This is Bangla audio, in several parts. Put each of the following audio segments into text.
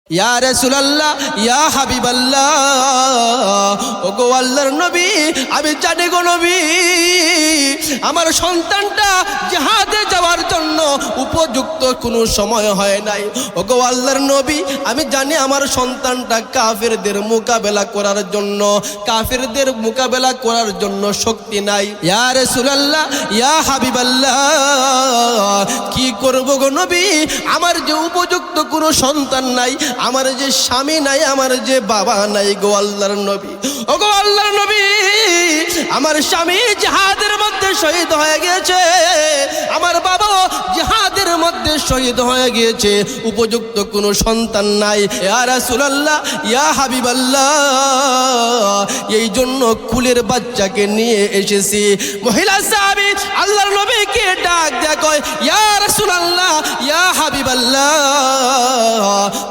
ইয়া রাসূলুল্লাহ, ইয়া হাবিবাল্লাহ, ওগো আল্লাহর নবী, আমি জানি গো নবী, আমার সন্তানটা জিহাদে যাওয়ার জন্য উপযুক্ত কোনো সময় হয় নাই। ওগো আল্লাহর নবী, আমি জানি আমার সন্তানটা কাফেরদের মোকাবেলা করার জন্য, কাফেরদের মোকাবেলা করার জন্য শক্তি নাই। ইয়া রাসূলুল্লাহ, ইয়া হাবিবাল্লাহ, কি করব গো নবী, আমার যে উপযুক্ত কোনো সন্তান নাই, আমার যে স্বামী নাই, আমার যে বাবা নাই গো আল্লাহর নবী। ও গো আল্লাহর নবী, আমার স্বামী জিহাদের মধ্যে শহীদ হয়ে গিয়েছে, আমার বাবা জিহাদের মধ্যে শহীদ হয়ে গিয়েছে, উপযুক্ত কোনো সন্তান নাই। ইয়া রাসূলুল্লাহ, ইয়া হাবিবাল্লাহ, এই জন্য কুলের বাচ্চাকে নিয়ে এসেছি। মহিলা সাহাবী আল্লাহর নবীকে ডাক দেয়া কয়, ইয়া রাসূলুল্লাহ, ইয়া হাবিবাল্লাহ,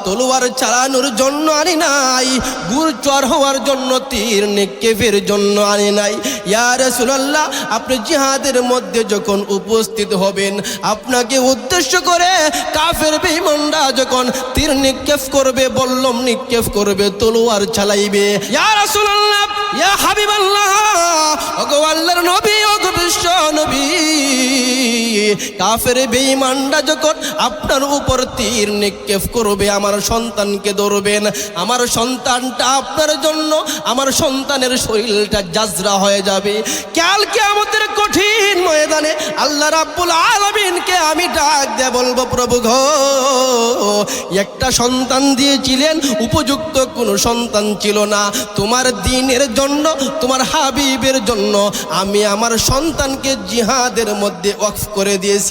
তলোয়ার চালানোর জন্য আনি নাই, গুরচর হওয়ার জন্য, তীর নিক্ষেপের জন্য আনি নাই। ইয়া রাসূলুল্লাহ, আপনি জিহাদের মধ্যে যখন উপস্থিত হবেন, আপনাকে উদ্দেশ্য করে কাফের বেঈমানরা যখন তীর নিক্ষেপ করবে, বল্লম নিক্ষেপ করবে, তলোয়ার চালাইবে। ইয়া রাসূলুল্লাহ, ইয়া হাবিবাল্লাহ, ওগো আল্লাহর নবী, ওগো বিশ্ব নবী, কাফের বেঈমানরা যখন আপনার উপর তীর নিক্ষেপ করবে, আমার সন্তানকে ধরবেন, আমার সন্তানটা আপনার জন্য, আমার সন্তানের শরীরটা জাজরা হয়ে যাবে। কাল কিয়ামতের কঠিন ময়দানে আল্লাহ রাব্বুল আলামিনকে আমি ডাক দিয়ে বলবো, প্রভু গো, একটা সন্তান দিয়েছিলেন, উপযুক্ত কোনো সন্তান ছিল না, তোমার দ্বীনের জন্য, তোমার হাবিবের জন্য আমি আমার সন্তানকে জিহাদের মধ্যে ওয়াকফ করে দিয়েছিলাম।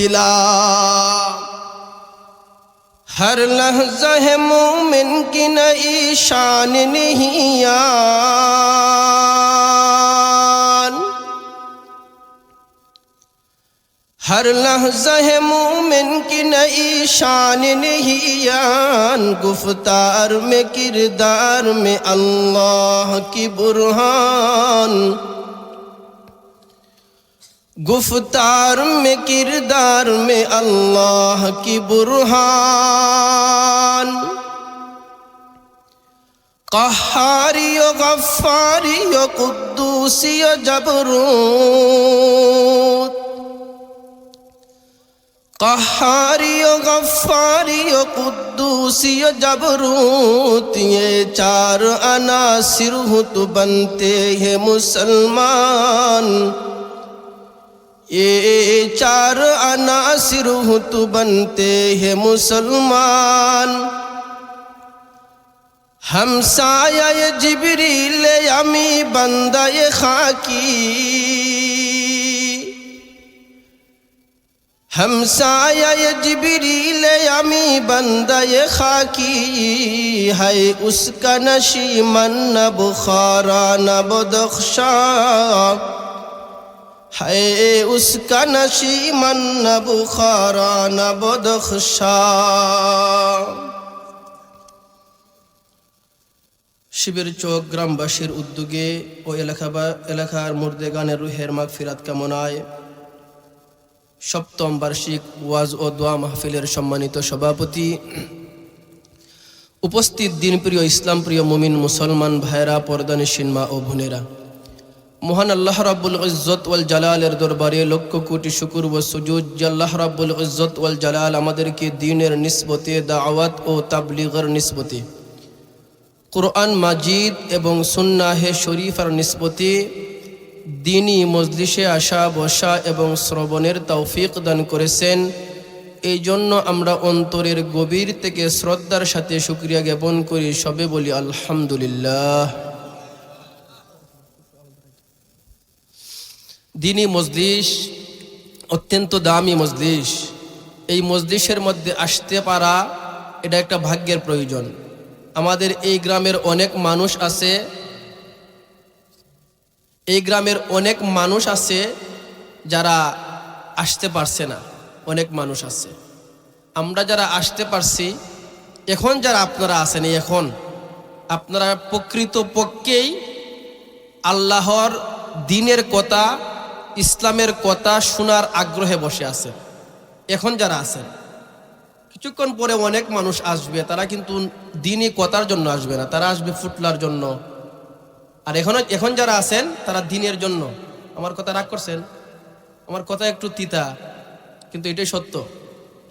हर लहज़ा है मोमिन की नई शान निहियान, हर लहज़ा है मोमिन की नई शान निहियान, गुफ्तार में किरदार में अल्लाह की बुरहान, गुफ्तार में किरदार में अल्लाह की बुरहान, क़हारी व गफ़्फ़ारी व क़ुद्दूसी व जबरूत, क़हारी व गफ़्फ़ारी व क़ुद्दूसी व जबरूत, ये चार अनासिर हो तो बनते हैं मुसलमान, ये चार अनासिर हो तो बनते हैं मुसलमान। हमसाया ये जिब्रील अमी बंदा ये खाकी, हमसाया ये जिब्रील अमी बंदा ये खाकी, है उसका नशीमन न बुखारा न बदख्शा, है उसका नशीमन न बुखारा न बदख्शा। শিবের চোখ গ্রামবাসীর উদ্যোগে ও এলাকার মুর্দেগানের রুহের মাগফিরাত কামনায় সপ্তম বার্ষিক ওয়াজ ও দোয়া মাহফিলের সম্মানিত সভাপতি, উপস্থিত দিনপ্রিয় ইসলাম প্রিয় মুমিন মুসলমান ভাইরা, পর্দানিশীন মা ও বোনেরা, মহান আল্লাহ রাব্বুল ইজ্জত ওয়াল জালালের দরবারে লক্ষ কোটি শুকর ও সুজুদ যে আল্লাহ রাব্বুল ইজ্জত ওয়াল জালাল আমাদেরকে দ্বীনের নিসবতে, দাওয়াত ও তাবলীগের নিসবতে, কুরআন মাজিদ এবং সুন্নাহে শরীফের নিসবতে দ্বীনি মজলিসে আসা, বসা এবং শ্রবণের তৌফিক দান করেছেন। এই জন্য আমরা অন্তরের গভীর থেকে শ্রদ্ধার সাথে শুকরিয়া জ্ঞাপন করি, সবে বলি আলহামদুলিল্লাহ। দ্বীনি মজলিস অত্যন্ত দামি মজলিস, এই মজলিসের মধ্যে আসতে পারা এটা একটা ভাগ্যের প্রয়োজন। আমাদের এই গ্রামের অনেক মানুষ আছে, এই গ্রামের অনেক মানুষ আছে যারা আসতে পারছে না, অনেক মানুষ আছে। আমরা যারা আসতে পারছি, এখন যারা আপনারা আছেন, এখন আপনারা প্রকৃত পক্ষেই আল্লাহর দ্বীনের কথা, ইসলামের কথা শোনার আগ্রহে বসে আছেন। এখন যারা আছেন, কিছুক্ষণ পরে অনেক মানুষ আসবে, তারা কিন্তু দিনই কথার জন্য আসবে না, তারা আসবে ফুটলার জন্য। আর এখন যারা আছেন তারা দিনের জন্য। আমার কথা রাগ করছেন? আমার কথা একটু তিতা, কিন্তু এটাই সত্য।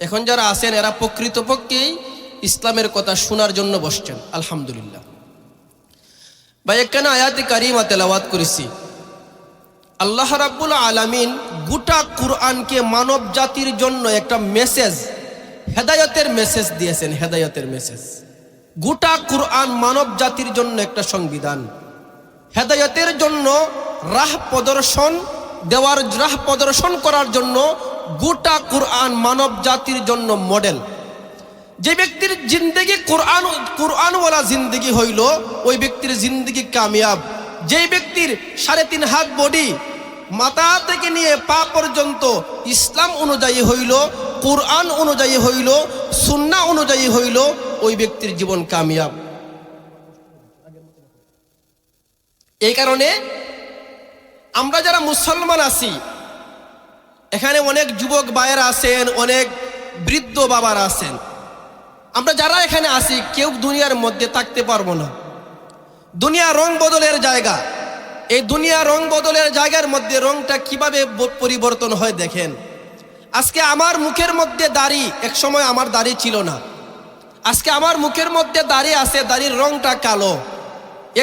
এখন যারা আছেন এরা প্রকৃতপক্ষেই ইসলামের কথা শোনার জন্য বসছেন। আলহামদুলিল্লাহ। ভাই, একখানা আয়াতে কারিমা তেলাওয়াত করেছি। আল্লাহ রাব্বুল আলামিন গোটা কুরআনকে মানব জাতির জন্য একটা মেসেজ, হেদায়েতের মেসেজ দিয়েছেন। হেদায়েতের মেসেজ। গোটা কুরআন মানব জাতির জন্য একটা সংবিধান, হেদায়েতের জন্য রাহ প্রদর্শন করার জন্য গোটা কুরআন মানব জাতির জন্য মডেল। যে ব্যক্তির জিন্দেগি কুরআনওয়ালা জিন্দেগি হইল, ওই ব্যক্তির জিন্দেগি কামিয়াব। যেই ব্যক্তির 3.5 হাত বডি, মাথা থেকে নিয়ে পা পর্যন্ত ইসলাম অনুযায়ী হইল, কুরআন অনুযায়ী হইল, সুন্নাহ অনুযায়ী হইল, ওই ব্যক্তির জীবন কামিয়াব। এই কারণে আমরা যারা মুসলমান আছি, এখানে অনেক যুবক ভাইয়েরা আছেন, অনেক বৃদ্ধ বাবারা আছেন। আমরা যারা এখানে আছি কেউ দুনিয়ার মধ্যে থাকতে পারবো না। দুনিয়া রং বদলের জায়গা। এই দুনিয়া রং বদলের জায়গার মধ্যে রংটা কিভাবে পরিবর্তন হয় দেখেন। আজকে আমার মুখের মধ্যে দাড়ি, এক সময় আমার দাড়ি ছিল না। আজকে আমার মুখের মধ্যে দাড়ি আছে, দাড়ির রংটা কালো।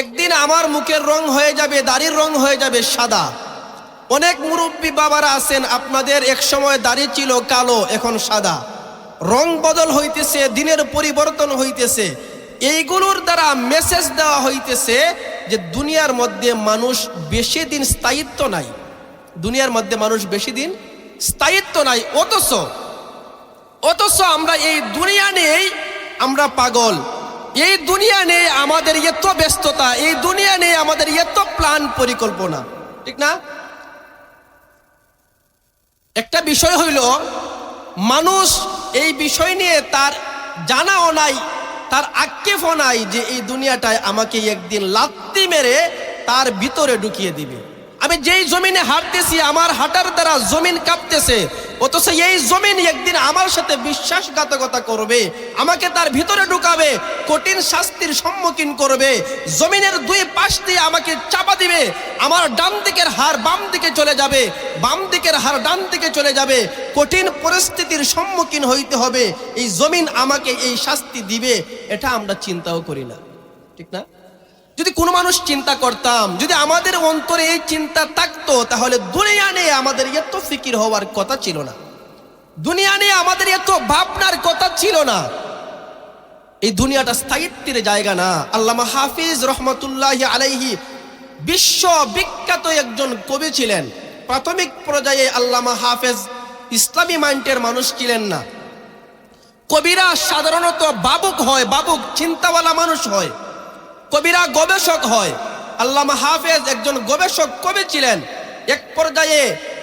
একদিন আমার মুখের রং হয়ে যাবে, দাড়ির রং হয়ে যাবে সাদা। অনেক মুরব্বী বাবারা আছেন, আপনাদের এক সময় দাড়ি ছিল কালো, এখন সাদা। রং বদল হইতেছে, দিনের পরিবর্তন হইতেছে। এইগুলোর দ্বারা মেসেজ দেওয়া হইতেছে যে দুনিয়ার মধ্যে মানুষ বেশি দিন স্থায়িত্ব নাই। দুনিয়ার মধ্যে মানুষ বেশি দিন স্থায়িত্ব নাই। অথচ আমরা এই দুনিয়া নিয়েই আমরা পাগল। এই দুনিয়া নিয়ে আমাদের এত ব্যস্ততা, এই দুনিয়া নিয়ে আমাদের এত প্ল্যান পরিকল্পনা, ঠিক না? একটা বিষয় হইল, মানুষ এই বিষয় নিয়ে তার জানাও নাই, তার আক্ষেপও নাই যে এই দুনিয়াটায় আমাকে একদিন লাত্তি মেরে তার ভিতরে ঢুকিয়ে দিবে। আমি যেই জমিনে হাঁটতেছি, আমার হাঁটার দ্বারা জমিন কাঁপতেছে, অথচ এই জমিন একদিন আমার সাথে বিশ্বাসঘাতকতা করবে, আমাকে তার ভিতরে ঢুকাবে, কঠিন শাস্তির সম্মুখীন করবে। জমিনের 2 পাশ দিয়ে আমাকে চাপা দিবে। আমার ডান দিকের হাড় বাম দিকে চলে যাবে, বাম দিকের হাড় ডান দিকে চলে যাবে। কঠিন পরিস্থিতির সম্মুখীন হইতে হবে। এই জমিন আমাকে এই শাস্তি দিবে, এটা আমরা চিন্তাও করি না, ঠিক না? যদি কোনো মানুষ চিন্তা করতাম, যদি আমাদের অন্তরে এই চিন্তা থাকতো, তাহলে দুনিয়া নিয়ে আমাদের এত ফিকির হওয়ার কথা ছিল না, দুনিয়া নিয়ে আমাদের এত ভাবনার কথা ছিল না। এই দুনিয়াটা স্থায়িত্বের জায়গা না। আল্লামা হাফিজ রহমতুল্লাহি আলাইহি বিশ্ব বিখ্যাত একজন কবি ছিলেন। প্রাথমিক পর্যায়ে আল্লামা হাফিজ ইসলামী মাইন্ডের মানুষ ছিলেন না। কবিরা সাধারণত ভাবুক হয়, ভাবুক চিন্তাওয়ালা মানুষ হয়, কবিরা গবেষক হয়। আল্লামা হাফেজ একজন গবেষক কবি ছিলেন। এক পর্যায়ে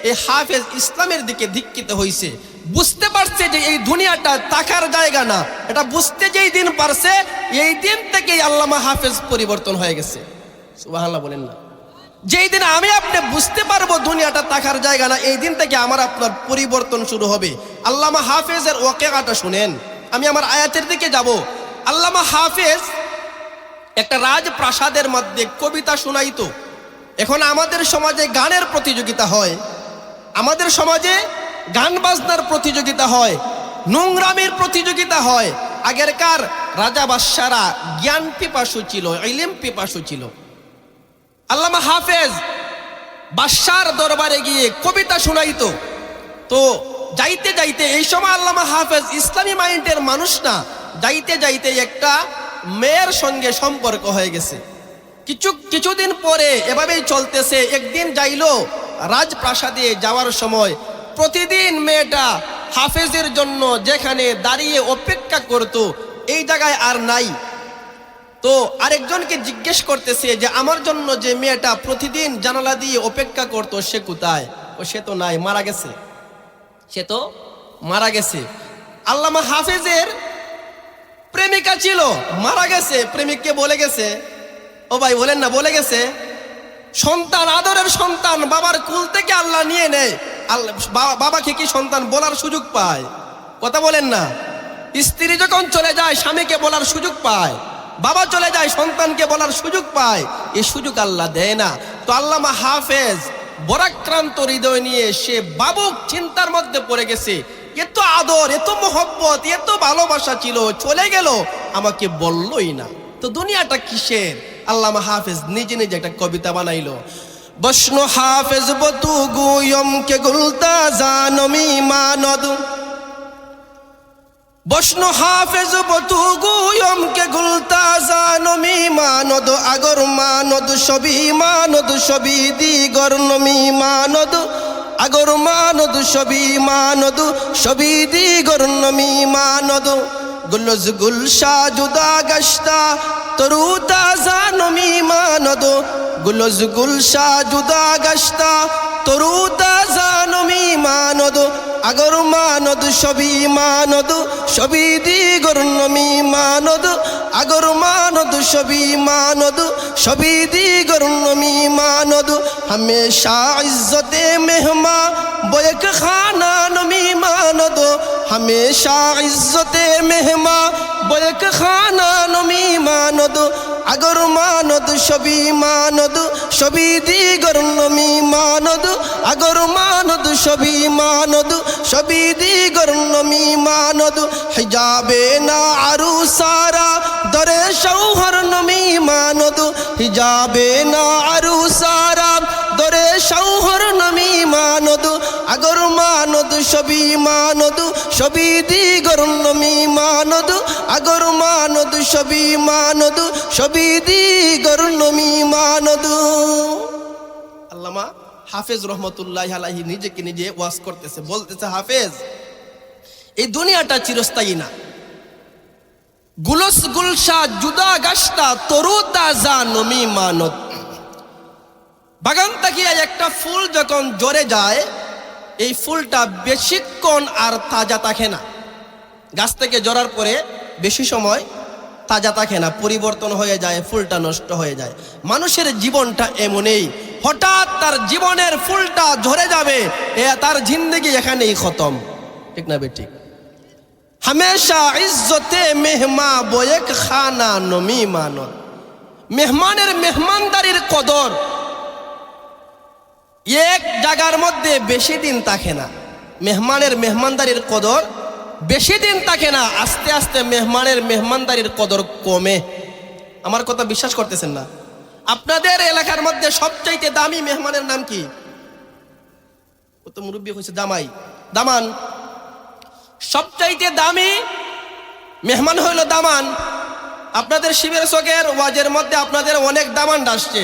এই হাফেজ ইসলামের দিকে দীক্ষিত হয়েছে, বুঝতে পারছে যে এই দুনিয়াটা থাকার জায়গা না। এটা বুঝতে যেই দিন পারছে, এই দিন থেকেই আল্লামা হাফেজ পরিবর্তন হয়ে গেছে। সুবহানাল্লাহ বলেন না? যেই দিন আমি আপনি বুঝতে পারবো দুনিয়াটা থাকার জায়গা না, এই দিন থেকে আমার আপনার পরিবর্তন শুরু হবে। আল্লামা হাফেজের ওয়াকিয়াটা শুনেন। আমি আমার আয়াতের দিকে যাব। আল্লামা হাফেজ একটা রাজপ্রাসাদের মধ্যে কবিতা শোনাইতো। এখন আমাদের সমাজে গানের প্রতিযোগিতা হয়, আমাদের সমাজে গান বাজনার প্রতিযোগিতা হয়, নোংরামের প্রতিযোগিতা হয়। আগেরকার রাজা বাদশারা জ্ঞান পিপাসু ছিল, ইলম পিপাসু ছিল। আল্লামা হাফেজ বাদশার দরবারে গিয়ে কবিতা শোনাইতো। তো যাইতে যাইতে, এই সময় আল্লামা হাফেজ ইসলামী মাইন্ডের মানুষ না, যাইতে যাইতে একটা মেয়ের সঙ্গে সম্পর্ক হয়ে গেছে। কিছুদিন পরে এভাবেই চলতেছে। একদিন যাইলো রাজপ্রাসাদে, যাওয়ার সময় প্রতিদিন মেয়েটা হাফেজের জন্য যেখানে দাঁড়িয়ে অপেক্ষা করত, এই জায়গায় আর নাই। তো আরেকজনকে জিজ্ঞেস করতেছে যে আমার জন্য যে মেয়েটা প্রতিদিন জানালা দিয়ে অপেক্ষা করত, সে কোথায়? সে তো নাই, মারা গেছে, সে তো মারা গেছে। আল্লামা হাফেজের প্রেমিকা ছিল, মারা গেছে। প্রেমিককে বলে গেছে, ও ভাই বলেন না, বলে গেছে। সন্তান, আদরের সন্তান বাবার কুল থেকে আল্লাহ নিয়ে নেয়। বাবাকে কি সন্তান বলার সুযোগ পায়? কথা বলেন না? স্ত্রী যখন চলে যায় স্বামীকে বলার সুযোগ পায়, বাবা চলে যায় সন্তানকে বলার সুযোগ পায়, এই সুযোগ আল্লাহ দেয় না। তো আল্লামা হাফেজ বরাক্রান্ত হৃদয় নিয়ে সে ভাবুক চিন্তার মধ্যে পড়ে গেছে, এত আদর, এত মোহব্বত, এত ভালোবাসা ছিল, চলে গেল, আমাকে বললই না, তো দুনিয়াটা কিসের? আল্লামা হাফেজ নিজে নিজে একটা কবিতা বানাইলো। বসনো হাফেজ বতু গুয়ম কে গুলতা জানমি মানদ, বসনো হাফেজ বতু গুয়ম কে গুলতা জানমি মানদ, আগর মানদ সবই দিগর নমি মানদ, আগর মানদ সবই দিগর নমি মানদ, গুলজ গুলশা জুদা গশতা তরু তাজা নমি মানদ, গুলজ গুলশা জুদা গশতা তরু তাজা নমি মানদ, আগর মানদ সবই দিগর নমি মানদ, আগর মানদ সবই দিগর নমি মানদ, হমেশা ইজ্জতে মেহমা বয়ক খানা নমি মানদ, হমেশা ইজ্জতে মেহমা বয়ক খানা নমি মানদ, আগর মানদ সবই দিগর নমি মানদ, আগর মানদ সবই দিগর নমি মানদ, হিজাবে না আরু সারা দরে শৌহর নমি মানদ, হিজাবে না আরু সারা দরে শৌহর নমি মানদ, আগর মানদ সবই দিগর নমি মানদ, আগর মানদ সবই দিগর নমি মানদ। আল্লামা হাফেজ রহমতুল্লাহ আলাইহি নিজেকে নিজে ওয়াজ করতেছে, বলতেছে, হাফেজ এই দুনিয়াটা চিরস্থায়ী না, গুলস গুলশা জুদা গাছটা তরু তাজা নমি মানত, বাগান তাকিয়া একটা ফুল যখন ঝরে যায় এই ফুলটা বেশিক্ষণ আর তাজা থাকে না, গাছ থেকে ঝরার পরে বেশি সময় তাজা থাকে না, পরিবর্তন হয়ে যায়, ফুলটা নষ্ট হয়ে যায়। মানুষের জীবনটা এমনই, হঠাৎ তার জীবনের ফুলটা ঝরে যাবে, তার জিন্দেগি এখানেই খতম, ঠিক না বেঠিক? হামেশা ইজ্জতে মেহমা বয়েক খানা নমি মানত, মেহমানের মেহমানদারির কদর এক জায়গার মধ্যে বেশি দিন থাকে না, মেহমানের মেহমানদারির কদর বেশি দিন থাকে না, আস্তে আস্তে মেহমানের মেহমানদারির কদর কমে। আমার কথা বিশ্বাস করতেছেন না? আপনাদের এলাকার মধ্যে সবচাইতে দামি মেহমানের নাম কি? ও তো মুরব্বী হয়েছে, দামান। সবচাইতে দামি মেহমান হইল দামান। আপনাদের শিবের চকের ওয়াজের মধ্যে আপনাদের অনেক দামান আসছে,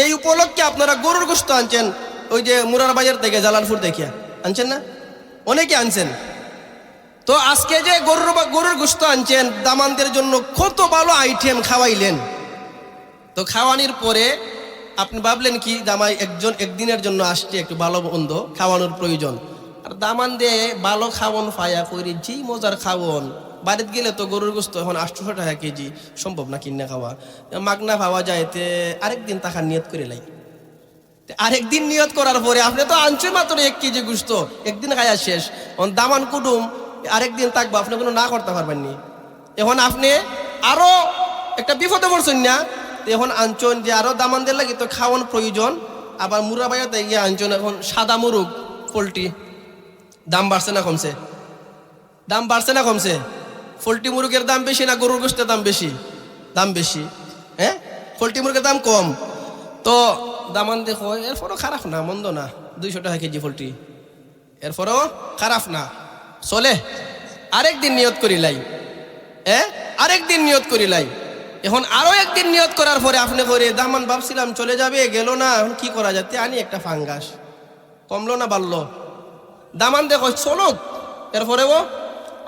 এই উপলক্ষে আপনারা গরুর গোশত আনছেন, ওই যে মুরার বাজার থেকে জালালপুর দেখিয়া আনছেন না, অনেকে আনছেন। তো আজকে যে গরুর গোশত আনছেন দামানদের জন্য, কত ভালো আইটেম খাওয়াইলেন। তো খাওয়ানোর পরে আপনি ভাবলেন কি দামাই একদিনের জন্য আসছে, একটু ভালো মন্দ খাওয়ানোর প্রয়োজন, আর দামান দিয়ে ভালো খাওয়ন ফায়া করি জি মজার খাওয়ন, বাড়িতে গেলে তো গরুর গোশত এখন 800 টাকা কেজি, সম্ভব না কিনে খাওয়া, মাগনা পাওয়া যায়, তে আরেকদিন টাকা নিয়ত করে লাই, আরেকদিন নিয়ত করার পরে আপনি তো আনছেন মাত্র 1 কেজি গোশত, একদিন খায়া শেষ, দামান কুটুম আরেকদিন থাকবো, আপনি কোনো না করতে পারবেন নি। এখন আপনি আরো একটা বিপদে পড়ছেন না, এখন আনছেন যে আরো দামান দিয়ে লাগে তো খাওয়ান প্রয়োজন, আবার মুরা বাজাতে গিয়ে আনছেন এখন সাদা মুরগ পোলট্রি, দাম বাড়ছে না কমছে? দাম বাড়ছে না কমছে? পোলট্রি মুরগের দাম বেশি না গরুর গোশতের দাম বেশি? দাম বেশি, হ্যাঁ, পোলট্রি মুরগের দাম কম। তো দামান দেখো, এরপরও খারাপ না, মন্দ না, 200 টাকা কেজি পোলট্রি, এরপরও খারাপ না, চলে। আরেকদিন নিয়ত করিলাই, আরেকদিন নিয়ত করিলাই, এখন আরো একদিন নিয়ত করার পরে আপনি করে দামান ভাবছিলাম চলে যাবে, গেল না, এখন কি করা যাতে আনি একটা ফাঙ্গাস, কমলো না বাড়লো, দামান দেখো চলো, এরপরে ও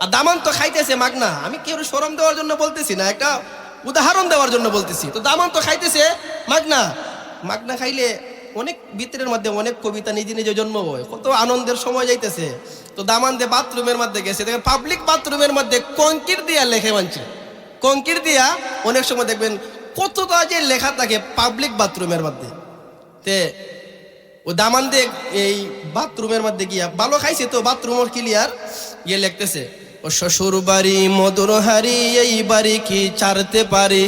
আর দামান তো খাইতেছে মাগনা, আমি কেউ শরম দেওয়ার জন্য বলতেছি না, একটা উদাহরণ দেওয়ার জন্য বলতেছি। তো দামান তো খাইতেছে মাগনা খাইলে অনেক ভিতরের মধ্যে অনেক কবিতা নিজে নিজে জন্ম হয়, কত আনন্দের সময় যাইতেছে। তো দামান দিয়ে বাথরুমের মধ্যে গেছে, দেখেন পাবলিক বাথরুমের মধ্যে কংক্রিট দিয়া লেখে মানছে, কংক্রিট দিয়া অনেক সময় দেখবেন কতটা যে লেখা থাকে পাবলিক বাথরুমের মধ্যে। তে ও দামান দিয়ে এই বাথরুমের মধ্যে গিয়া ভালো খাইছে তো বাথরুমের ক্লিয়ার গিয়ে লিখতেছে, ও শ্বশুর বাড়ি মধুর হাড়ি এই বাড়ি কি ছাড়তে পারে?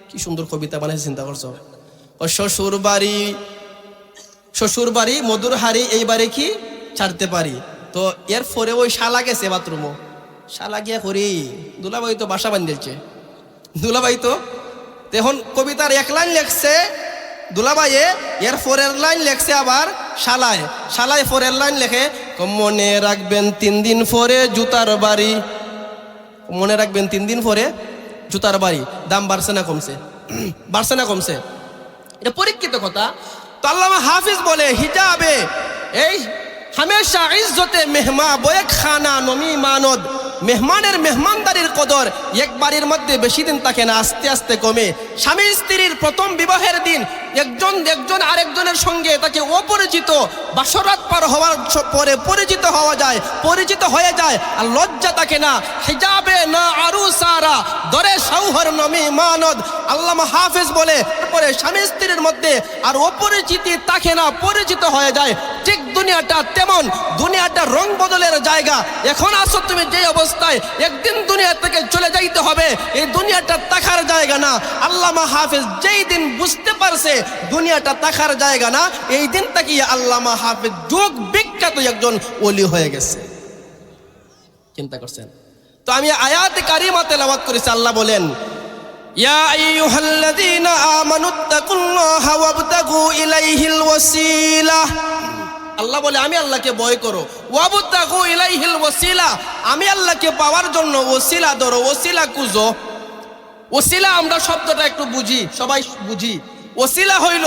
কি সুন্দর কবিতা বানাইছে, চিন্তা করছো? ও শ্বশুর বাড়ি মধুর হাড়ি এই বাড়ি কি ছাড়তে পারি। তো এর পরে ওই শালা গেছে বাথরুমও, শালা গিয়া করি দুলাভাই তো বাসা বান্ধিয়েছে, দুলাভাই তো এখন কবিতার এক লাইন লেখছে দুলাভাইয়ে, এর পরের লাইন লেখছে আবার শালায় পরের লাইন লেখে মনে রাখবেন 3 দিন পরে জুতার বাড়ি, মনে রাখবেন 3 দিন পরে জুতার বাড়ি। দাম বাড়ছে না কমছে? বাড়ছে না কমছে? এটা পরীক্ষিত কথা। তো আল্লামা হাফিজ বলে হিজাবে এই হামেশা ইজ্জতে মেহমা বয়ে খানা নমি মানদ, মেহমানের মেহমানদারির কদর এক বাড়ির মধ্যে বেশি দিন থাকে না, আস্তে আস্তে কমে। স্বামী স্ত্রীর প্রথম বিবাহের দিন একজন আরেকজনের সঙ্গে তাকে অপরিচিত, বাসরাত পার হওয়ার পরে পরিচিত হয়ে যায় আর লজ্জা থাকে না। হিজাবে না আরু সারা দরে শৌহর নমি মানদ। আল্লামা হাফেজ বলে পরে স্বামী স্ত্রীর মধ্যে আর অপরিচিতি থাকে না, পরিচিত হয়ে যায়। ঠিক দুনিয়াটা তেমন, দুনিয়াটা রং বদলের জায়গা। এখন আসো তুমি যে অবস্থায়, একদিন দুনিয়া থেকে চলে যাইতে হবে, এই দুনিয়াটা তাকার জায়গা না। আল্লামা হাফেজ যেই দিন বুঝতে পারছে দুনিয়াটা তাকার জায়গা না, এই দিন তাকিয়ে আল্লামা হাফেজ যুগ বিখ্যাত একজন ওলি হয়ে গেছে। চিন্তা করছেন? তো আমি আয়াতে কারিমা তেলাওয়াত করেছি। আল্লাহ বলেন ইয়া আইয়ুহাল্লাযীনা আমানুত্তাকুল্লাহা ওয়াবতাগু ইলাইহিল ওয়াসিলা। আল্লাহ বলে আমি আল্লাহকে ভয় করো, ওয়াবতাগু ইলাইহিল ওয়াসিলা, আমি আল্লাহকে পাওয়ার জন্য ওসিলা ধরো, ওসিলা খুঁজো। ওসিলা আমরা শব্দটা একটু বুঝি, সবাই বুঝি। ওসিলা হইল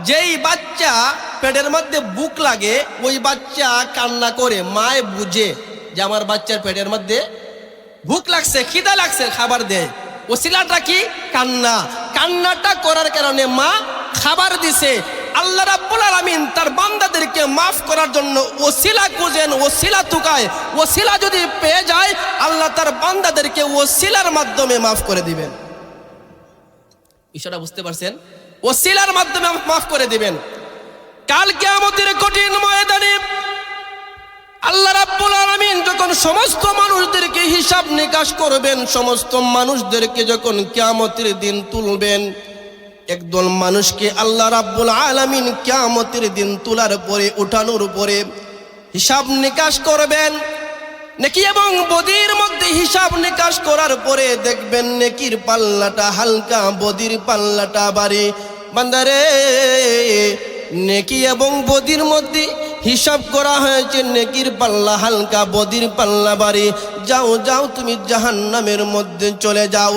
যেই বাচ্চা পেটের মধ্যে বুক লাগে, ওই বাচ্চা কান্না করে, মায়ে বুঝে যে আমার বাচ্চার পেটের মধ্যে ভুক লাগছে, খিদা লাগছে, খাবার দেয়। ওসিলাটা কি? কান্না। কান্নাটা করার কারণে মা খাবার দিছে। আল্লাহ রাব্বুল আলামিন তার বান্দাদেরকে মাফ করার জন্য ওসিলা খুঁজেন, ওসিলা তুকায়। ওসিলা যদি পেয়ে যায়, আল্লাহ তার বান্দাদেরকে ওসিলার মাধ্যমে মাফ করে দিবেন। বিষয়টা বুঝতে পারছেন? ওসিলার মাধ্যমে মাফ করে দিবেন। কাল কিয়ামতের কঠিন ময়দানে আল্লাহ রাব্বুল আলামিন যখন সমস্ত মানুষদেরকে হিসাব নিকাশ করবেন, সমস্ত মানুষদেরকে যখন কিয়ামতের দিন তুলবেন, একদল মানুষকে আল্লাহ রাব্বুল আলামিন কিয়ামতের দিন তোলার পরে, উঠানোর পরে হিসাব নিকাশ করবেন। নেকি এবং বদির মধ্যে হিসাব নিকাশ করার পরে দেখবেন নেকির পাল্লাটা হালকা, বদির পাল্লাটা ভারী। বান্দারে, নেকি এবং বদির মধ্যে হিসাব করা হয়েছে, নেকির পাল্লা হালকা, বদির পাল্লা ভারী। যাও তুমি জাহান্নামের মধ্যে চলে যাও।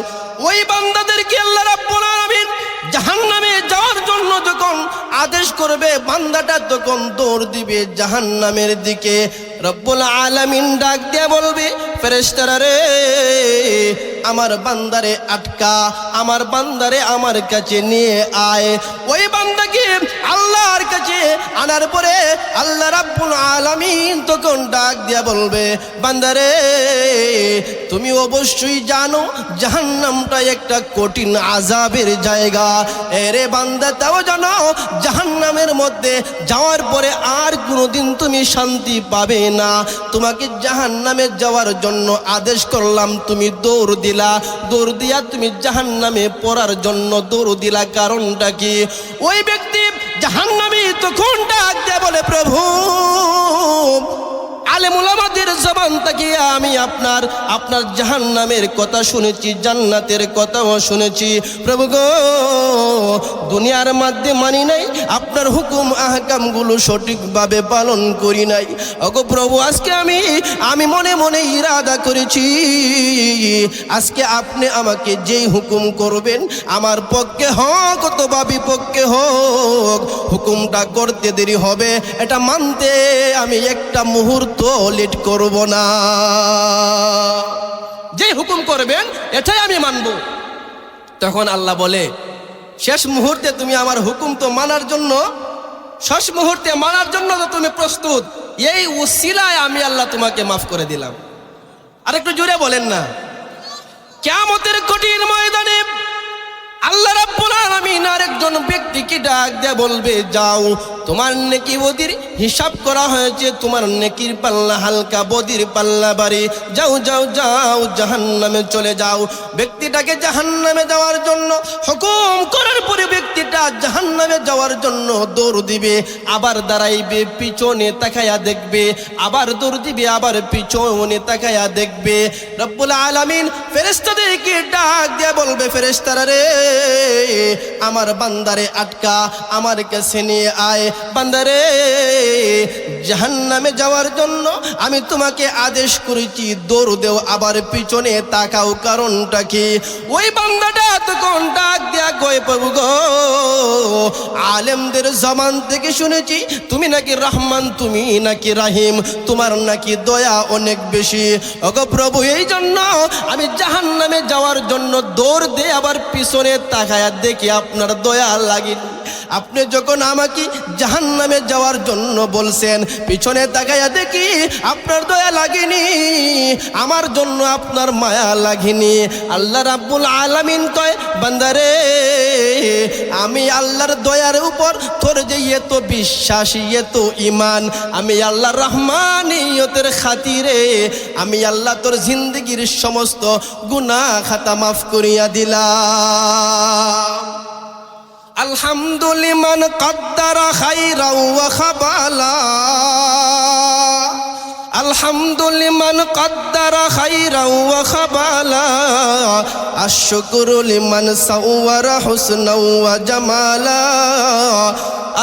ওই বান্দাদেরকে আল্লাহ রাব্বুল আলামিন জাহান্নামে যাওয়ার জন্য যখন আদেশ করবে, বান্দাটা তখন দৌড় দিবে জাহান্নামের দিকে। রব্বুল আলামিন ডাক দিয়ে বলবে, ফেরেশতারা রে, আমার বান্দারে আটকা, আমার বান্দারে আমার কাছে নিয়ে আয়। ওই বান্দাকে আল্লাহর কাছে আনার পরে আল্লাহ রাব্বুল আলামিন তখন ডাক দিয়ে বলবে, বান্দারে, তুমি অবশ্যই জানো জাহান্নামটা একটা কঠিন আযাবের জায়গা। এরে বান্দা, তাও জানো জাহান্নামের মধ্যে যাওয়ার পরে আর কোনোদিন তুমি শান্তি পাবে না। তোমাকে জাহান্নামে যাওয়ার জন্য আদেশ করলাম, তুমি দৌড় দিয়া তুমি জাহান্নামে পড়ার জন্য দৌড় দিলা। কারণটা কি? ওই ব্যক্তি জাহান্নামী তখন ডাক দেয়, বলে প্রভু, আলেম উলামাদের জবান থেকে আমি আপনার জাহান্নামের কথা শুনেছি, জান্নাতের কথাও শুনেছি। প্রভু গো, দুনিয়ার মধ্যে মানি নাই, আপনার হুকুম আহকামগুলো সঠিকভাবে পালন করি নাই। ওগো প্রভু, আজকে আমি মনে মনে ইরাদা করেছি, আজকে আপনি আমাকে যেই হুকুম করবেন, আমার পক্ষে হোক অথবা বিপক্ষে হোক, হুকুমটা করতে দেরি হবে, এটা মানতে আমি একটা মুহূর্ত লেট করব না। যে হুকুম করবেন এটাই আমি মানব। তখন আল্লাহ বলে, শেষ মুহূর্তে তুমি আমার হুকুম তো মানার জন্য, শেষ মুহূর্তে মানার জন্য তো তুমি প্রস্তুত, এই উসিলায় আমি আল্লাহ তোমাকে মাফ করে দিলাম। আর একটু জোরে বলেন না। কিয়ামতের কঠিন ময়দানে আল্লাহ রাব্বুল আলামিন আরেকজন ব্যক্তি ব্যক্তিকে ডাক দিয়ে বলবে, যাও, তোমার নেকি বদির হিসাব করা হয়েছে, তোমার নেকির পাল্লা হালকা, বদির পাল্লা ভারী, যাও যাও যাও, জাহান্নামে চলে যাও। ব্যক্তিটাকে জাহান্নামে যাওয়ার জন্য হুকুম করার পরে ব্যক্তিটা জাহান্নামে যাওয়ার জন্য দৌড় দিবে, আবার দাঁড়াইবে, পিছনে তাকায়া দেখবে, আবার দৌড় দিবে, আবার পিছনে তাকায়া দেখবে। রব্বুল আলামিন ফেরেশতাদেরকে ডাক দিয়ে বলবে, ফেরেশতারা রে, আমার বান্দারে আটকা, আমার কাছে নিয়ে আয়। বান্দারে, জাহান্নামে যাওয়ার জন্য আমি তোমাকে আদেশ করেছি, দৌড় দেও, আবার পিছনে তাকাও, কারণটা কি? ওই বান্দাটা তখন ডাক দেয়া কয়, প্রভু গো, আলেমদের জবান থেকে শুনেছি তুমি নাকি রহমান, তুমি নাকি রাহিম, তোমার নাকি দয়া অনেক বেশি। ওগো প্রভু, এই জন্য আমি জাহান্নামে যাওয়ার জন্য দৌড় দিয়ে আবার পিছনে তাকায়া দেখি আপনার দয়া লাগেনি। আপনি যখন আমাকে জাহান্নামে যাওয়ার জন্য বলছেন, পিছনে তাকায়া দেখি আপনার দয়া লাগেনি, আমার জন্য আপনার মায়া লাগেনি। আল্লাহ রাব্বুল আলামিন কয়, বান্দারে, আমি আল্লাহর দয়ার উপর তোর যে এত বিশ্বাস, এত ঈমান, আমি আল্লাহ রহমানিয়তের খাতিরে আমি আল্লাহ তোর জিন্দেগির সমস্ত গুনাহ খাতা মাফ করিয়া দিলাম। আলহামদুলিমান কদ্দারা খাইরা ওয়া খাবালা, আলহামদুলিমান কদ্দারা খাইরা ওয়া খাবালা, আশশুকরু লিমান সাওয়ারা হুসনা ওয়া জামালা,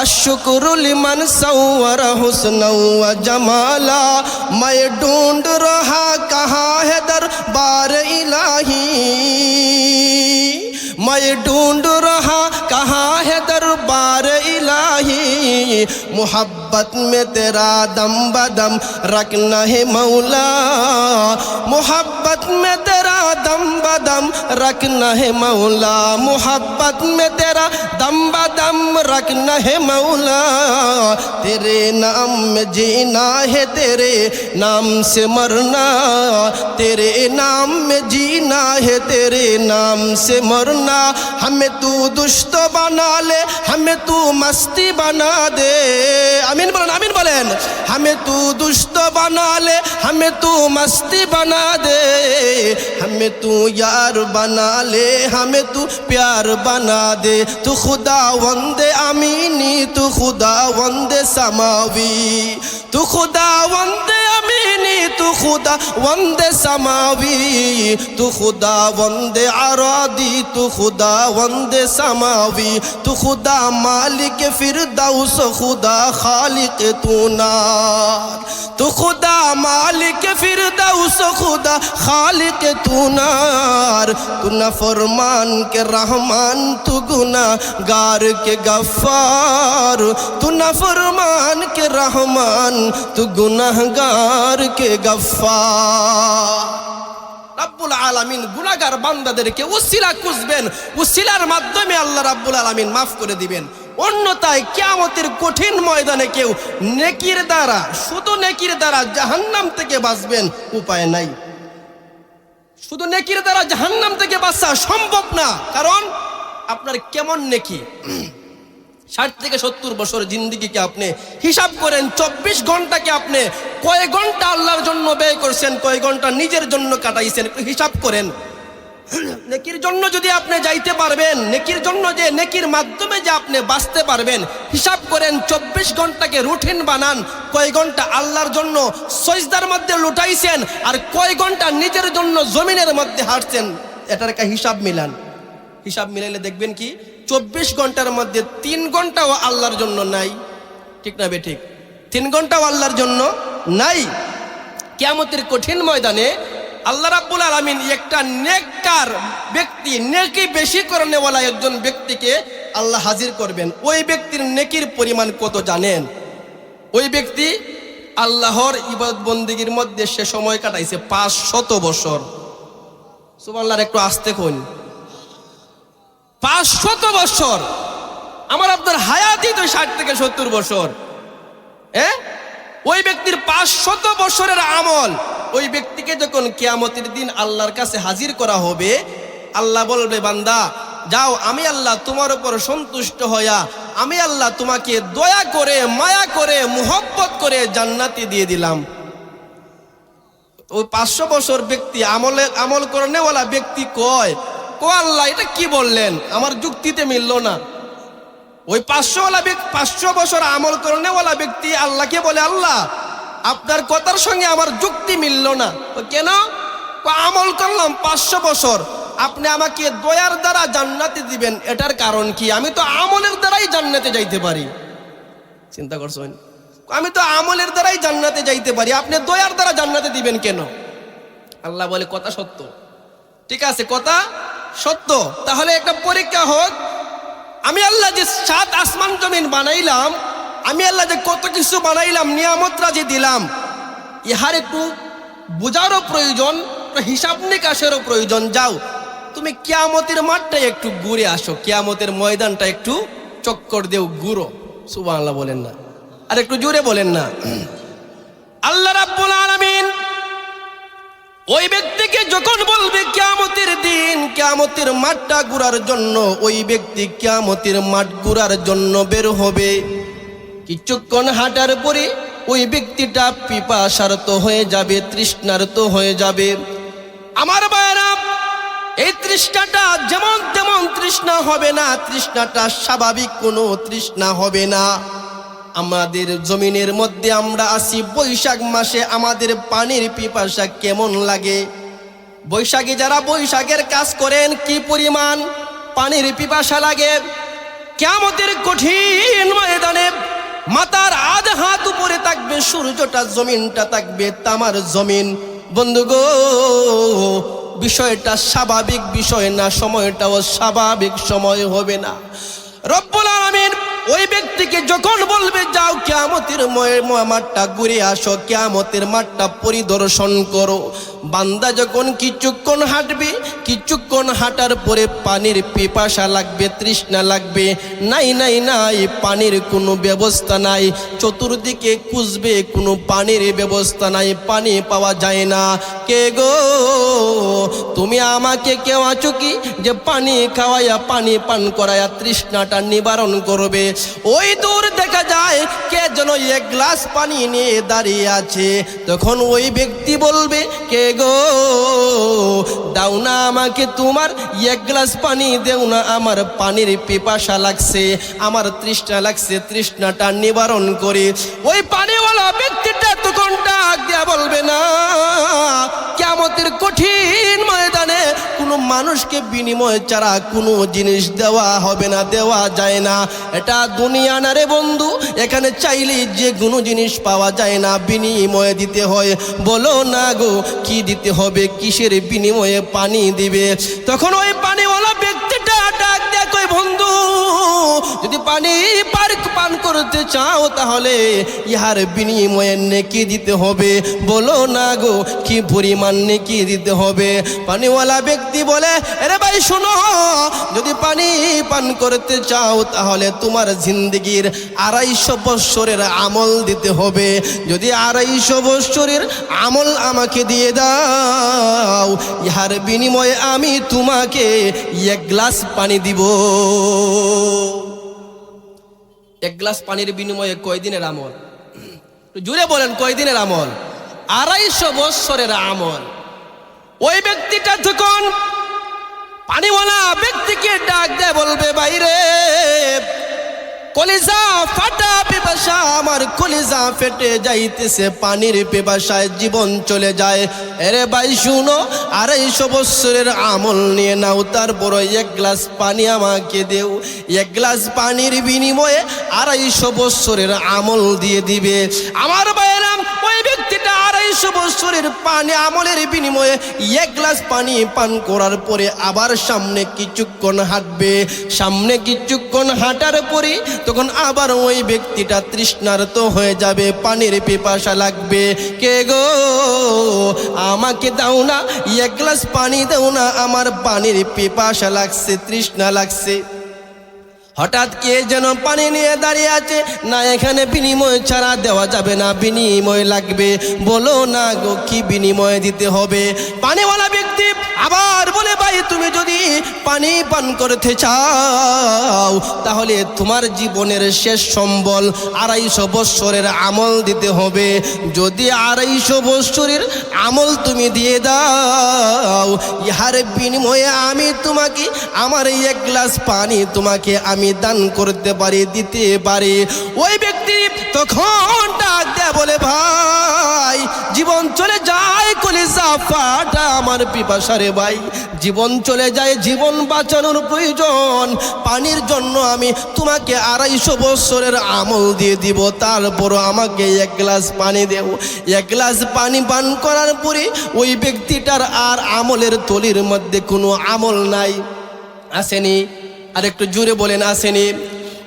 আশশুকরু লিমান সাওয়ারা হুসনা ওয়া জামালা, मैं ढूंढ रहा कहाँ है दरबार इलाही, मैं ढूंढ रहा कहाँ है दरबार इलाही, मोहब्बत में तेरा दम बदम रखना है मौला, मोहब्बत में तेरा दम बदम रखना है मौला, मोहब्बत में तेरा दम बदम रखना है मौला, तेरे नाम में जीना है, तेरे नाम से मरना, तेरे नाम में जीना है, तेरे नाम से मरना, हमें तू दुष्ट बना ले, हमें तू मस्ती बना दे। आमीन बोलें, आमीन बोलें। हमें तू दुष्ट बना ले, हमें तू मस्ती बना दे, हमें तू यार बना ले, हमें तू प्यार बना दे, तू खुदा वंदे अमीनी, तू खुदा वंदे समावी, तू खुदा वंदे अमीनी, तू खुदा वंदे समावी, तू खुदा वंदे अरादी, तू खुदा वंदे समावी, तू खुदा मालिक फिरदौस, खुदा खालिक तू नार, तू खुदा मालिक फिरदौस, खुदा खालिक तू नार, तू नाफरमान के रहमान, तू गुनाहगार के गफ्फार, तू नाफरमान के रहमान, तू गुनाहगार के गफ्फार। রব্বুল আলামিন গুনাহগার বান্দাদেরকে উসিলা খুঁজবেন, উসিলার মাধ্যমে আল্লাহ রব্বুল আলামিন মাফ করে দিবেন। অন্যথায় কিয়ামতের কঠিন ময়দানে কেউ নেকির দ্বারা, শুধু নেকির দ্বারা জাহান্নাম থেকে বাঁচবেন উপায় নাই। শুধু নেকির দ্বারা জাহান্নাম থেকে বাঁচা সম্ভব না, কারণ আপনার কেমন নেকি। 60 থেকে 70 বছর জিন্দেগিকে আপনি হিসাব করেন, 24 ঘন্টাকে আপনি কয় ঘন্টা আল্লাহর জন্য ব্যয় করছেন, কয় ঘন্টা নিজের জন্য কাটাইছেন, হিসাব করেন। নেকির জন্য যদি আপনি যাইতে পারবেন, নেকির জন্য যে নেকির মাধ্যমে যে আপনি বাঁচতে পারবেন, হিসাব করেন 24 ঘন্টাকে রুটিন বানান, কয় ঘন্টা আল্লাহর জন্য সজদার মধ্যে লুটাইছেন, আর কয় ঘন্টা নিজের জন্য জমিনের মধ্যে হাঁটছেন, এটার একটা হিসাব মিলান। হিসাব মিলাইলে দেখবেন কি 24 ঘন্টার মধ্যে 3 ঘন্টাও আল্লাহর জন্য নাই। ঠিক না বে ঠিক? 3 ঘন্টাও আল্লাহর জন্য নাই। কিয়ামতের কঠিন ময়দানে আল্লাহ রাব্বুল আলামিন একটা নেককার ব্যক্তি, নেকি বেশি করনেওয়ালা একজন ব্যক্তিকে আল্লাহ হাজির করবেন। ওই ব্যক্তির নেকির পরিমাণ কত জানেন? ওই ব্যক্তি আল্লাহর ইবাদত বন্দেগীর মধ্যে সে সময় কাটাইছে 500 বছর। সুবহানাল্লাহ, একটু আস্তে কইন। 500 বছর। আমার আপনার হায়াতই তো 60 থেকে 70 বছর। ওই ব্যক্তির 500 বছরের আমল, ওই ব্যক্তিকে যখন কিয়ামতের দিন আল্লাহর কাছে হাজির করা হবে, আল্লাহ বলবে, বান্দা যাও আমি আল্লাহ তোমার উপর সন্তুষ্ট হইয়া আমি আল্লাহ তোমাকে দয়া করে মায়া করে মুহব্বত করে জান্নাতি দিয়ে দিলাম। ওই 500 বছর ব্যক্তি আমল করেনেওয়ালা ব্যক্তি কয় আল্লাহ এটা কি বললেন, আমার যুক্তিতে মিলল না। ওই 500 বছর আমল করেনেওয়ালা ব্যক্তি আল্লাহকে বলে, আল্লাহ আপনার কথার সঙ্গে আমার যুক্তি মিলল না। কেন? আমল করলাম 500 বছর, আপনি আমাকে দয়ার দ্বারা জান্নাতে দিবেন, এটার কারণ কি? আমি তো আমলের দ্বারাই জান্নাতে যাইতে পারি। চিন্তা করছেন? আমি তো আমলের দ্বারাই জান্নাতে যাইতে পারি, আপনি দয়ার দ্বারা জান্নাতে দিবেন কেন? আল্লাহ বলে কথা সত্য। ঠিক আছে, কথা সত্য। তাহলে একটা পরীক্ষা হোক, আমি আল্লাহ যে 7 আসমান জমিন বানাইলাম, আমি আল্লাহ যে কত কিছু বানাইলাম, নিয়ামতরা যে দিলাম, ইহার একটু বোঝারও প্রয়োজন, হিসাব নিকাশেরও প্রয়োজন। যাও তুমি কিয়ামতের মাঠটা একটু ঘুরে আসো, কিয়ামতের ময়দানটা একটু চক্কর দেও, ঘুরো। সুবহানাল্লাহ বলেন না? আর একটু জোরে বলেন না? আল্লাহ রাব্বুল আলামিন ওই ব্যক্তিকে যখন বলবে কিয়ামতের দিন কিয়ামতের মাঠটা ঘোরার জন্য, ওই ব্যক্তি কিয়ামতের মাঠ ঘোরার জন্য বের হবে। কিছুক্ষণ হাঁটার পরে ওই ব্যক্তিটা পিপাসার্ত হয়ে যাবে, তৃষ্ণার্ত হয়ে যাবে। আমার ভাইরা, এই তৃষ্ণাটা যেমন তেমন তৃষ্ণা হবে না, তৃষ্ণাটা স্বাভাবিক কোনো তৃষ্ণা হবে না। আমাদের জমিনের মধ্যে আমরা আসি বৈশাখ মাসে, আমাদের পানির পিপাসা কেমন লাগে? বৈশাখে যারা বৈশাখের কাজ করেন কি পরিমাণ পানির পিপাসা লাগে। কিয়ামতের কঠিন ময়দানে মাথার আধ হাত উপরে থাকবে সূর্যটা, জমিনটা থাকবে তামার জমিন। বন্ধু গো, বিষয়টা স্বাভাবিক বিষয় না, সময়টাও স্বাভাবিক সময় হবে না। রব্বুল আলামিন ওই ব্যক্তিকে যখন বলবে যাও কিয়ামতের মাঠটা ঘুরে আসো, কিয়ামতের মাঠটা পরিদর্শন করো, বান্দা যখন কিছুক্ষণ হাঁটবে, কিছুক্ষণ হাঁটার পরে পানির পিপাসা লাগবে, তৃষ্ণা লাগবে, নাই নাই নাই পানির কোনো ব্যবস্থা নাই, চতুর্দিকে খুঁজবে কোনো পানির ব্যবস্থা নাই, পানি পাওয়া যায় না। কে গো তুমি আমাকে কেউ আছো কি যে পানি খাওয়াইয়া পানি পান করাইয়া তৃষ্ণাটা নিবারণ করবে? ওই দূর দেখা যায় কে যেন 1 গ্লাস পানি নিয়ে দাঁড়িয়ে আছে। তখন ওই ব্যক্তি বলবে, কে গো দাও না আমাকে তোমার 1 গ্লাস পানি, দেও না, আমার পানির পিপাসা লাগছে, আমার তৃষ্ণা লাগছে, তৃষ্ণাটা নিবারণ করে। ওই পানিওয়ালা ব্যক্তিটা তখন ডাক দিয়া বলবে, না, কিয়ামতের কঠিন ময়দানে কোনো মানুষকে বিনিময় ছাড়া কোনো জিনিস দেওয়া হবে না, দেওয়া যায় না। এটা দুনিয়া না রে বন্ধু, এখানে চাইলেই যে কোনো জিনিস পাওয়া যায় না, বিনিময়ে দিতে হয়। বলো না গো কি দিতে হবে, কিসের বিনিময়ে পানি দিবে? তখন ওই পানিওয়ালা ব্যক্তিটা ডাক দেয়, কই বন্ধু যদি পানি পান করতে চাও তাহলে ইহার বিনিময়ে নেকি দিতে হবে। বলো না গো কি পরিমাণ নেকি দিতে হবে? পানিওয়ালা ব্যক্তি বলে, আরে ভাই শোনো, যদি পানি পান করতে চাও তাহলে তোমার জিন্দেগির 250 বছরের আমল দিতে হবে। যদি 250 বছরের আমল আমাকে দিয়ে দাও, ইহার বিনিময়ে আমি তোমাকে 1 গ্লাস পানি দিব। 1 গ্লাস পানির বিনিময়ে কয়দিনের আমল? জুড়ে বলেন, কয়দিনের আমল? 250 বছরের আমল। ওই ব্যক্তিটা তখন পানিওয়ালা ব্যক্তিকে ডাক দেয়, বলবে, বাইরে কলিজা ফাটা পিপাসা, আমার কলিজা ফেটে যাইতেছে, পানির পিপাসায় জীবন চলে যায়। আরে ভাই শুনো, 250 বছরের আমল নিয়ে নাও, তারপর 1 গ্লাস পানি আমাকে দেও। 1 গ্লাস পানির বিনিময়ে 250 বছরের আমল দিয়ে দিবে। আমার ভাইয়েরা, ওই ব্যক্তিটা 250 বছরের পানি আমলের বিনিময়ে 1 গ্লাস পানি পান করার পরে আবার সামনে কিছুক্ষণ হাঁটবে। সামনে কিছুক্ষণ হাঁটার পরে তখন আবার ওই ব্যক্তিটা তৃষ্ণার্ত হয়ে যাবে, পানির পিপাসা লাগবে। কে গো আমাকে দাও না 1 গ্লাস পানি, দাও না, আমার পানির পিপাসা লাগছে, তৃষ্ণা লাগছে। হঠাৎ কে যেন পানি নিয়ে দাঁড়িয়ে আছে, না এখানে বিনিময় ছাড়া দেওয়া যাবে না, বিনিময় লাগবে। বলো না গো কি বিনিময় দিতে হবে? পানিওয়ালা ব্যক্তি আবার বলে, ভাই তুমি যদি পানি পান করতে চাও তাহলে তোমার জীবনের শেষ সম্বল 250 বৎসরের আমল দিতে হবে। যদি 250 বৎসরের আমল তুমি দিয়ে দাও, ইহার বিনিময়ে আমি তোমাকে আমার এই 1 গ্লাস পানি তোমাকে আমি দান করতে পারি, দিতে পারি। ওই ব্যক্তি তখন ডাক দেয়া বলে, ভাই জীবন চলে যায়, কলিজা ফাটা আমার পিপাসারে ভাই, জীবন চলে যায়, জীবন বাঁচানোর প্রয়োজন। পানির জন্য আমি তোমাকে 250 বছরের আমল দিয়ে দিব, তারপরও আমাকে 1 গ্লাস পানি দেও। 1 গ্লাস পানি পান করার পরে ওই ব্যক্তিটার আর আমলের তলির মধ্যে কোনো আমল নাই। আসেনি? আর একটু জোরে বলেন, আসেনি?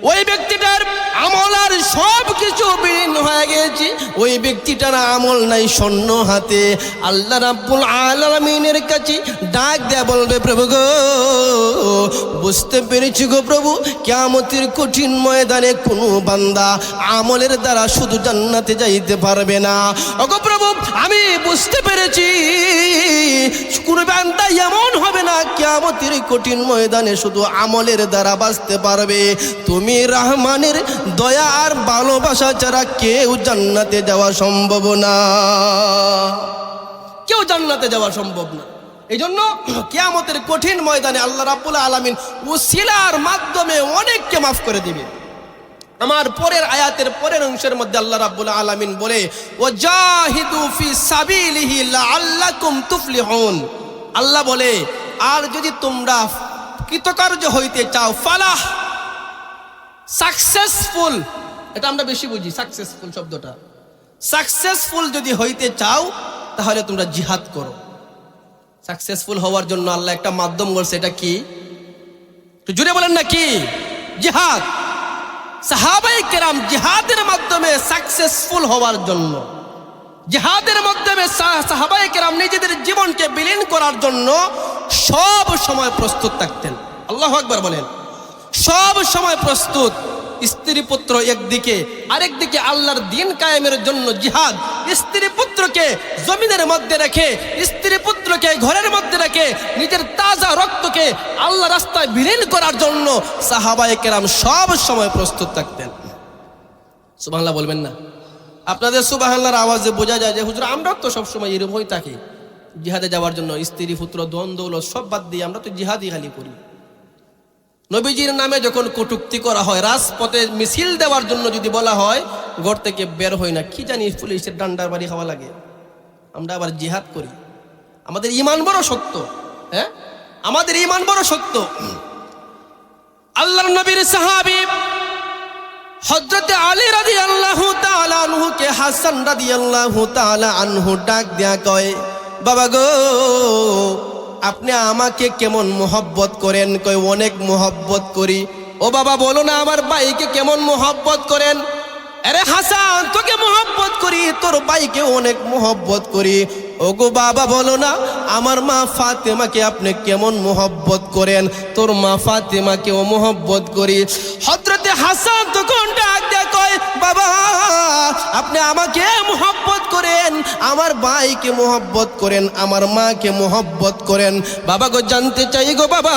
ওই ব্যক্তিটার আমল আর সব কিছু বিলীন হয়ে গেছে। ওই ব্যক্তিটার আমল নাই, শূন্য হাতে। আল্লাহ রাব্বুল আলামিনের কাছে ডাক দেয়া বলবে, প্রভু গো বুঝতে পেরেছি গো প্রভু, কিয়ামতের কঠিন ময়দানে কোনো বান্দা আমলের দ্বারা শুধু জান্নাতে যাইতে পারবে না। ওগো প্রভু আমি বুঝতে পেরেছি, কোনো বান্দা এমন হবে না কিয়ামতের কঠিন ময়দানে শুধু আমলের দ্বারা বাঁচতে পারবে। তুমি রহমানের দয়া আর ভালোবাসা ছাড়া কেউ জান্নাতে যাওয়া সম্ভব না, কেউ জান্নাতে যাওয়া সম্ভব না। এই জন্য কিয়ামতের কঠিন ময়দানে আল্লাহ রাব্বুল আলামিন ওসিলার মাধ্যমে অনেককে মাফ করে দিবে। আমার পরের আয়াতের পরের অংশের মধ্যে আল্লাহ রাব্বুল আলামিন বলে, ওয়াজাহিদু ফি সাবিলিহি লাআল্লাকুম তুফলিহুন। আল্লাহ বলে, আর যদি তোমরা কৃতকার্য হইতে চাও, ফালাহ সাকসেসফুল, এটা আমরা বেশি বুঝি সাকসেসফুল শব্দটা। সাকসেসফুল যদি হইতে চাও তাহলে তোমরা জিহাদ করো। সাকসেসফুল হওয়ার জন্য আল্লাহ একটা মাধ্যম বলছে, এটা কি? একটু জুড়ে বলেন না কি? জিহাদ। সাহাবায়ে কেরাম জিহাদের মাধ্যমে সাকসেসফুল হওয়ার জন্য, জিহাদের মাধ্যমে সাহাবায়ে কেরাম নিজেদের জীবনকে বিলীন করার জন্য সব সময় প্রস্তুত থাকতেন। আল্লাহু আকবার বলেন। সব সময় প্রস্তুত। স্ত্রী পুত্র একদিকে, আরেকদিকে আল্লাহর দ্বীন কায়েমের জন্য জিহাদ। স্ত্রী পুত্রকে জমিনের মধ্যে রেখে, স্ত্রী পুত্রকে ঘরের মধ্যে রেখে নিজের তাজা রক্তকে আল্লাহ রাস্তায় বিলীন করার জন্য সাহাবায়ে কেরাম সব সময় প্রস্তুত থাকতেন। সুবহানাল্লাহ বলবেন না? আপনাদের সুবহানাল্লাহর আওয়াজে বোঝা যায় যে হুজুর আমরাও তো সবসময় এরকমই থাকি, জিহাদে যাওয়ার জন্য স্ত্রী পুত্র দ্বন্দ্ব সব বাদ দিয়ে আমরা তো জিহাদই খালি করি। নবীজির নামে যখন কটূক্তি করা হয়, রাজপথে মিছিল দেওয়ার জন্য যদি বলা হয়, ঘর থেকে বের হয় না, কি জানি পুলিশের ডান্ডার বাড়ি খাওয়া লাগে, আমরা আবার জিহাদ করি। আমাদের ঈমান বড় শক্ত, হ্যাঁ আমাদের ঈমান বড় শক্ত। আল্লাহর নবীর সাহাবী হযরত আলী রাদিয়াল্লাহু তাআলা আনহুকে হাসান রাদিয়াল্লাহু তাআলা আনহু ডাক দেয়া কয়, বাবা গো আপনি আমাকে কেমন মোহব্বত করেন? কয় অনেক মোহব্বত করি। ও বাবা বলো না আমার ভাইকে কেমন মোহব্বত করেন? আরে হাসান তোকে মোহব্বত করি, তোর ভাইকে অনেক মোহব্বত করি। ওগো বাবা বলো না আমার মা ফাতেমাকে আপনি কেমন মোহব্বত করেন? তোর মা ফাতেমাকেও মোহব্বত করি। হযরতে হাসান তখন ডাক দেয়া কয়, বাবা আপনি আমাকে মোহব্বত করেন, আমার ভাইকে মোহব্বত করেন, আমার মাকে মোহব্বত করেন। বাবা গো জানতে চাই গো বাবা,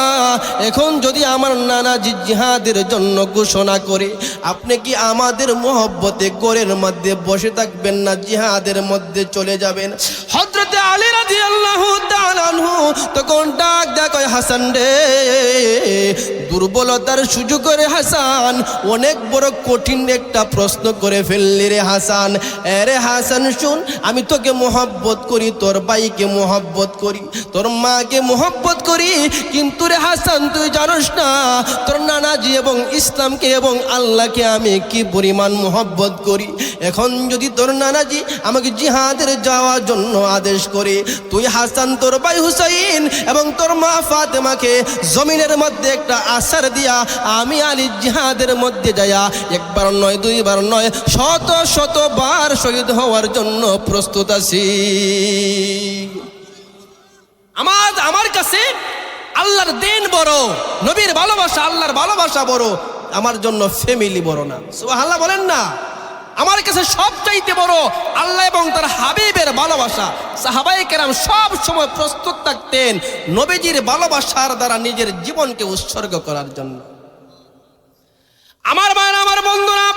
এখন যদি আমার নানাজি জিহাদের জন্য ঘোষণা করে, আপনি কি আমাদের মোহব্বতে গোরের মধ্যে বসে থাকবেন না, জিহাদের মধ্যে চলে যাবেন? হযরতে আলী রাদিয়াল্লাহু তাআলা আনহু তখন ডাক দেয়া কয়, হাসান রে দুর্বলতার সুযোগ করে হাসান অনেক বড় কঠিন একটা প্রশ্ন করে ফেললি রে হাসান। আরে হাসান শুন, আমি তোকে মোহব্বত করি, তোর ভাইকে মোহব্বত করি, তোর মাকে মোহব্বত করি, কিন্তু রে হাসান তুই জানোস না তোর নানাজি এবং ইসলামকে এবং আল্লাহকে আমি কি পরিমাণ মোহব্বত করি। এখন যদি তোর নানাজি আমাকে জিহাদের যাওয়ার জন্য আদেশ করে, তুই হাসান তোর ভাই হুসাইন এবং তোর মা ফাতেমাকে জমিনের মধ্যে একটা আসার দিয়া আমি আলী জিহাদের মধ্যে যাইয়া একবার নয় দুইবার নয় শত শতবার শহীদ হওয়ার জন্য প্রস্তুত আছি। আমার কাছে আল্লাহর দিন বড়, নবীর ভালোবাসা, আল্লাহর ভালোবাসা বড়, আমার জন্য ফ্যামিলি বড় না। সুবহানাল্লাহ বলেন না। আমার কাছে সবচাইতে বড় আল্লাহ এবং তার হাবিবের ভালোবাসা। সাহাবায়ে কেরাম সব সময় প্রস্তুত থাকতেন নবীজির ভালোবাসার দ্বারা নিজের জীবনকে উৎসর্গ করার জন্য। আমার ভাইরা, আমার বন্ধুরা,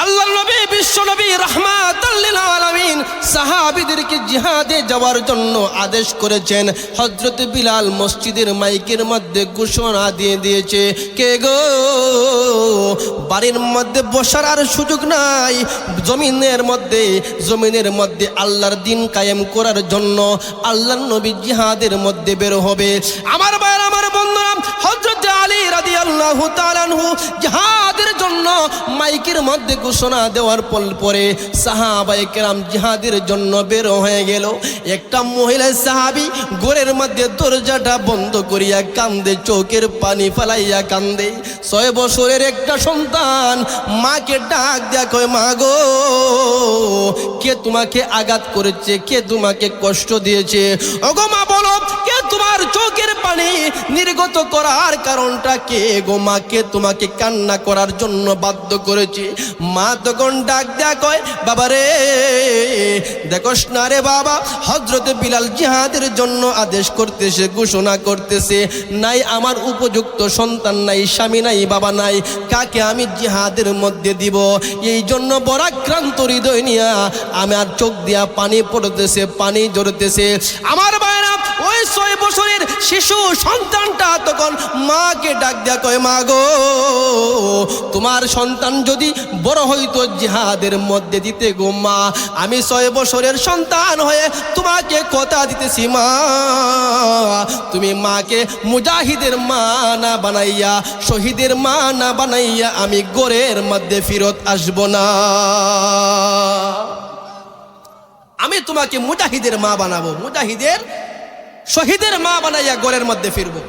আল্লাহ নবী বিশ্ব নবী রাহমাতাল লিল আলামিন সাহাবীদেরকে জিহাদে যাওয়ার জন্য আদেশ করেছেন। হযরত বিলাল মসজিদের মাইকের মধ্যে ঘোষণা দিয়ে দিয়েছে, কে গো বাড়ির মধ্যে বসার আর সুযোগ নাই, জমিনের মধ্যে আল্লাহর দিন কায়েম করার জন্য আল্লাহর নবী জিহাদের মধ্যে বের হবে। আমার ভাইরা, আমার বন্ধুরা, হযরত আলী রাদিয়াল্লাহু তাআলা আনহু জিহাদের জন্য মাইকের মধ্যে ঘোষণা দেওয়ার পরে সাহাবায়ে কেরাম জিহাদের জন্য বের হয়ে গেল। একটা মহিলা সাহাবী ঘরের মধ্যে দরজাটা বন্ধ করিয়া কান্দে, চোখের পানি ফেলাইয়া কান্দে। 6 বছরের একটা সন্তান মাকে ডাক দেয়া কয়, মা গো, কে তোমাকে আঘাত করেছে, কে তোমাকে কষ্ট দিয়েছে? ওগো মা বলো, কে তোমার চোখের পানি নির্গত করার কারণটা কে গো মা? কে তোমাকে কান্না করার জন্য বাধ্য করেছে? মা তখন ডাক দেয়া কয়, বাবা রে, দেখোস না রে বাবা, হযরত বিলাল জিহাদের জন্য আদেশ করতেছে, ঘোষণা করতেছে, নাই আমার উপযুক্ত সন্তান নাই, স্বামী নাই, বাবা নাই, কাকে আমি জিহাদের মধ্যে দিব? এই জন্য বরাক্রান্ত হৃদয় নিয়া আমার চোখ দিয়া পানি পড়তেছে, পানি ঝরতেছে। আমার ভাইরা, ওই 6 বছরের শিশু সন্তানটা তখন মাকে ডাক দেয়া কয়, মা গো, তোমার সন্তান যদি বড় হইতো জিহাদের মধ্যে দিতে গো মা, আমি 6 বছরের সন্তান হয়ে তোমাকে কথা দিতেছি মা, তুমি মাকে মুজাহিদের মা না বানাইয়া, শহীদের মা না বানাইয়া আমি ঘরের মধ্যে ফিরত আসব না। আমি তোমাকে মুজাহিদের মা বানাবো, শহীদের মা বানাইয়া ঘরের মধ্যে ফিরবো।